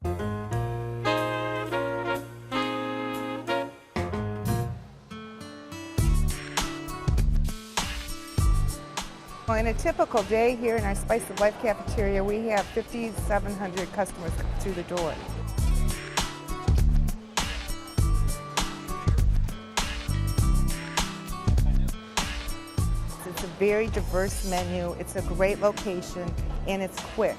Well, in a typical day here in our Spice of Life cafeteria, we have 5,700 customers come through the door. It's a very diverse menu, it's a great location, and it's quick.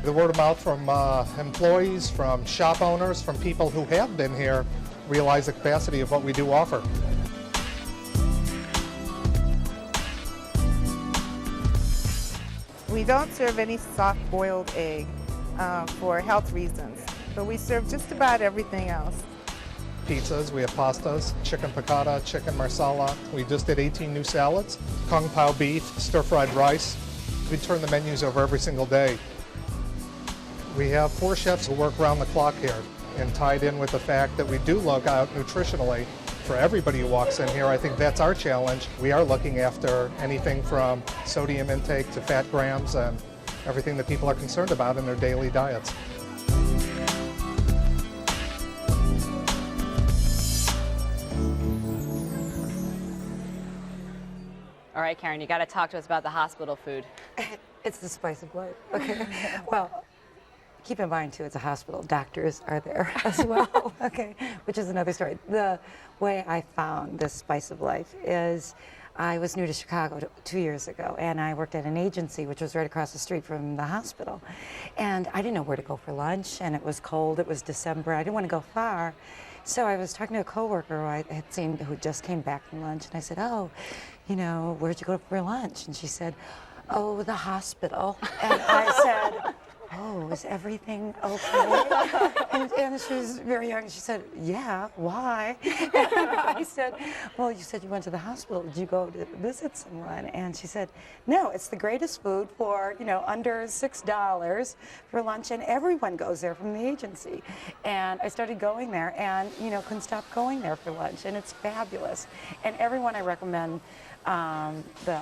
The word of mouth from employees, from shop owners, from people who have been here realize the capacity of what we do offer. We don't serve any soft-boiled egg for health reasons, but we serve just about everything else. Pizzas, we have pastas, chicken piccata, chicken marsala. We just did 18 new salads, kung pao beef, stir-fried rice. We turn the menus over every single day. We have 4 chefs who work around the clock here, and tied in with the fact that we do look out nutritionally for everybody who walks in here. I think that's our challenge. We are looking after anything from sodium intake to fat grams and everything that people are concerned about in their daily diets. All right, Karen, you got to talk to us about the hospital food. It's the spice of life. Okay. Well, keep in mind, too, it's a hospital. Doctors are there as well, okay, which is another story. The way I found this spice of life is I was new to Chicago 2 years ago, and I worked at an agency which was right across the street from the hospital. And I didn't know where to go for lunch, and it was cold. It was December. I didn't want to go far. So I was talking to a coworker who I had seen who just came back from lunch, and I said, oh, you know, where'd you go for lunch? And she said, oh, the hospital. And I said, oh, is everything okay? And she was very young. She said, yeah, why? And I said, well, you said you went to the hospital. Did you go to visit someone? And she said, no, it's the greatest food for, you know, under $6 for lunch, and everyone goes there from the agency. And I started going there and, you know, couldn't stop going there for lunch, and it's fabulous. And everyone I recommend the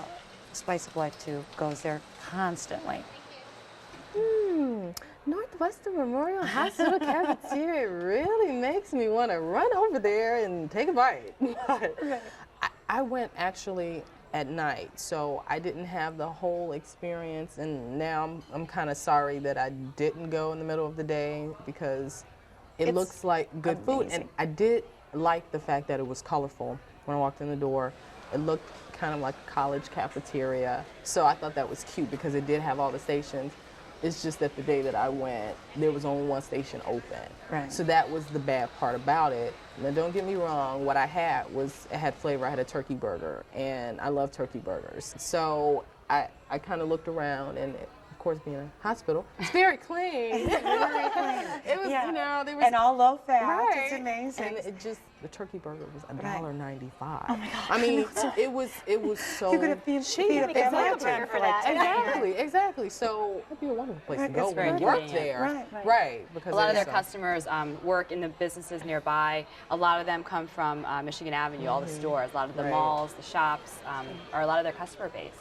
Spice of Life to goes there constantly. Northwestern Memorial Hospital cafeteria really makes me want to run over there and take a bite. I went actually at night, so I didn't have the whole experience, and now I'm kind of sorry that I didn't go in the middle of the day because it looks like good food. And I did like the fact that it was colorful when I walked in the door. It looked kind of like a college cafeteria, so I thought that was cute because it did have all the stations. It's just that the day that I went, there was only one station open. Right. So that was the bad part about it. Now, don't get me wrong, what I had was, it had flavor. I had a turkey burger, and I love turkey burgers. So I kind of looked around, and of course, being a hospital, it's very clean. Very clean. It was, yeah. you know, there was... And all low fat. Right. It's amazing. And it just, the turkey burger was $1.95. Oh my God. I mean, it was so you could have been cheap. exactly. For that. Exactly. So it'd be a wonderful place to go It's very when you work convenient. there. Right. Because A lot of their customers work in the businesses nearby. A lot of them come from Michigan Avenue, all the stores. A lot of the malls, the shops, are a lot of their customer base.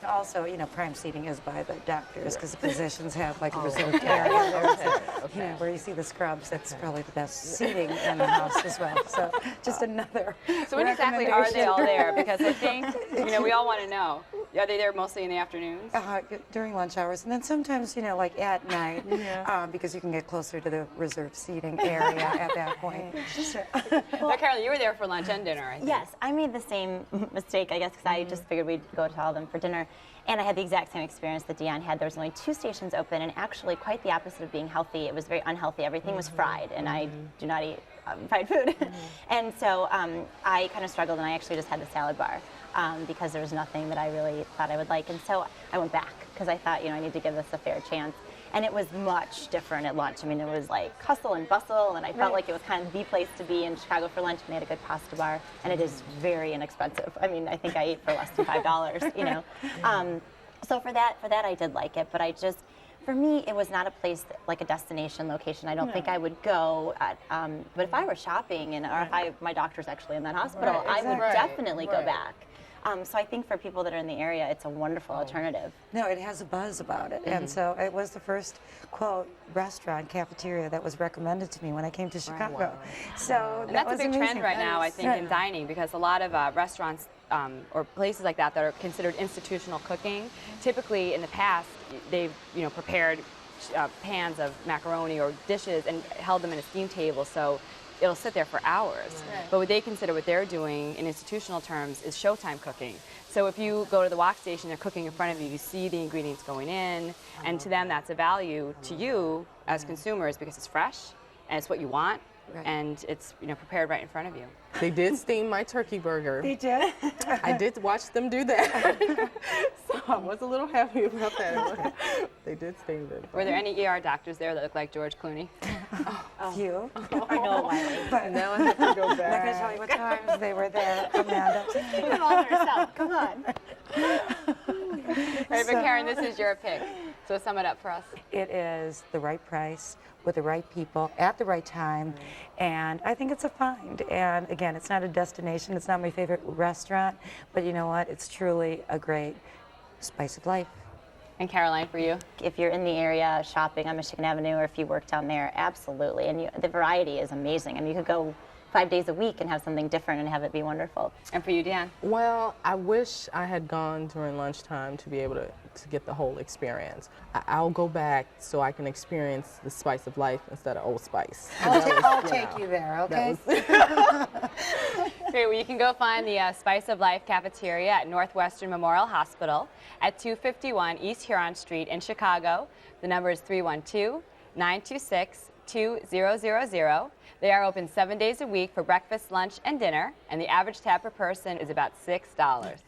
Also, you know, prime seating is by the doctors because the physicians have like a reserved area there. So, you know, where you see the scrubs, that's probably the best seating in the house as well. So just another So when exactly are they all there? Because I think, you know, we all want to know. Are they there mostly in the afternoons? During lunch hours, and then sometimes, you know, like at night, because you can get closer to the reserved seating area at that point. Now, Carolyn, you were there for lunch and dinner, I think. Yes, I made the same mistake, I guess, because I just figured we'd go to all of them for dinner. And I had the exact same experience that Dion had. There was only 2 stations open, and actually quite the opposite of being healthy. It was very unhealthy. Everything was fried, and I do not eat fried food. And so I kind of struggled, and I actually just had the salad bar because there was nothing that I really thought I would like. And so I went back because I thought, you know, I need to give this a fair chance. And it was much different at lunch. I mean, it was like hustle and bustle, and I felt like it was kind of the place to be in Chicago for lunch. And they had a good pasta bar, and it is very inexpensive. I mean, I think I ate for less than $5, you know. So for that I did like it, but for me, it was not a place like a destination location. I don't think I would go at, but if I were shopping or if my doctor's actually in that hospital, I would definitely go back. So I think for people that are in the area, it's a wonderful alternative. No, it has a buzz about it. And so it was the first, quote, restaurant, cafeteria that was recommended to me when I came to Chicago. So And that that's a was big amazing. trend right now, I think, Right. in dining, because a lot of restaurants or places like that are considered institutional cooking. Typically, in the past, they've prepared pans of macaroni or dishes and held them in a steam table, so it'll sit there for hours. Right. But what they consider what they're doing in institutional terms is showtime cooking. So if you go to the wok station, they're cooking in front of you, you see the ingredients going in, and to them that's a value to you as consumers because it's fresh and it's what you want. Right. And it's prepared right in front of you. They did steam my turkey burger. They did? I did watch them do that. So I was a little happy about that. They did steam it. Were there any ER doctors there that looked like George Clooney? Few. I know, Wiley. But Now I have to go I'm not going to back. tell you what times they were there, Amanda. Keep it all to herself. Come on. Right, but Karen, this is your pick. So sum it up for us. It is the right price with the right people at the right time, and I think it's a find. And again, it's not a destination, it's not my favorite restaurant, but you know what? It's truly a great spice of life. And Caroline, for you? If you're in the area shopping on Michigan Avenue or if you work down there, absolutely. And the variety is amazing. I mean, you could go 5 days a week and have something different and have it be wonderful. And for you, Deanne? Well, I wish I had gone during lunchtime to be able to get the whole experience. I'll go back so I can experience the spice of life instead of Old Spice. I'll take you there, okay? Great, well, you can go find the Spice of Life Cafeteria at Northwestern Memorial Hospital at 251 East Huron Street in Chicago. The number is 312-926-2000. They are open 7 days a week for breakfast, lunch, and dinner, and the average tab per person is about $6.